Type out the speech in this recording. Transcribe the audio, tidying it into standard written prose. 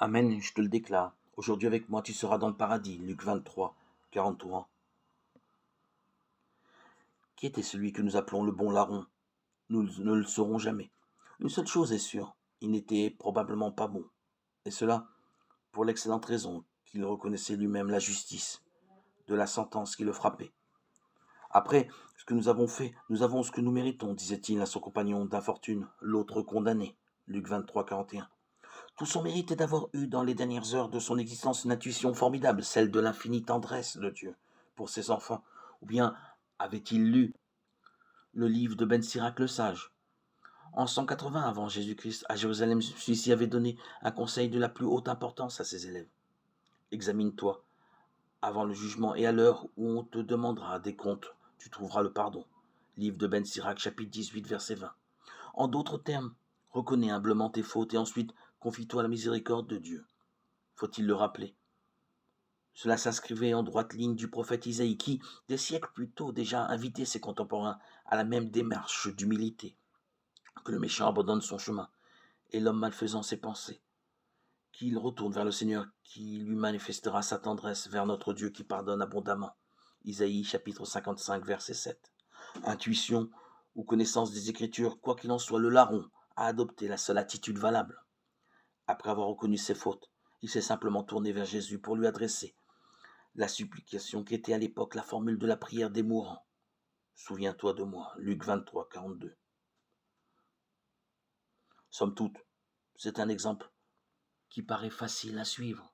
Amen, je te le déclare. Aujourd'hui avec moi, tu seras dans le paradis. Luc 23, 43. Qui était celui que nous appelons le bon larron? Nous ne le saurons jamais. Une seule chose est sûre, il n'était probablement pas bon. Et cela pour l'excellente raison qu'il reconnaissait lui-même la justice de la sentence qui le frappait. Après ce que nous avons fait, nous avons ce que nous méritons, disait-il à son compagnon d'infortune, l'autre condamné. Luc 23, 41. Tout son mérite est d'avoir eu dans les dernières heures de son existence une intuition formidable, celle de l'infinie tendresse de Dieu pour ses enfants. Ou bien avait-il lu le livre de Ben Sirac le sage? En 180 avant Jésus-Christ, à Jérusalem, celui-ci avait donné un conseil de la plus haute importance à ses élèves. Examine-toi avant le jugement et à l'heure où on te demandera des comptes, tu trouveras le pardon. Livre de Ben Sirac, chapitre 18, verset 20. En d'autres termes, reconnais humblement tes fautes et ensuite confie-toi à la miséricorde de Dieu. Faut-il le rappeler? Cela s'inscrivait en droite ligne du prophète Isaïe qui, des siècles plus tôt déjà, invitait ses contemporains à la même démarche d'humilité, que le méchant abandonne son chemin et l'homme malfaisant ses pensées, qu'il retourne vers le Seigneur qui lui manifestera sa tendresse vers notre Dieu qui pardonne abondamment. Isaïe chapitre 55 verset 7. Intuition ou connaissance des Écritures, quoi qu'il en soit, le larron a adopté la seule attitude valable. Après avoir reconnu ses fautes, il s'est simplement tourné vers Jésus pour lui adresser la supplication qui était à l'époque la formule de la prière des mourants. Souviens-toi de moi, Luc 23, 42. Somme toute, c'est un exemple qui paraît facile à suivre.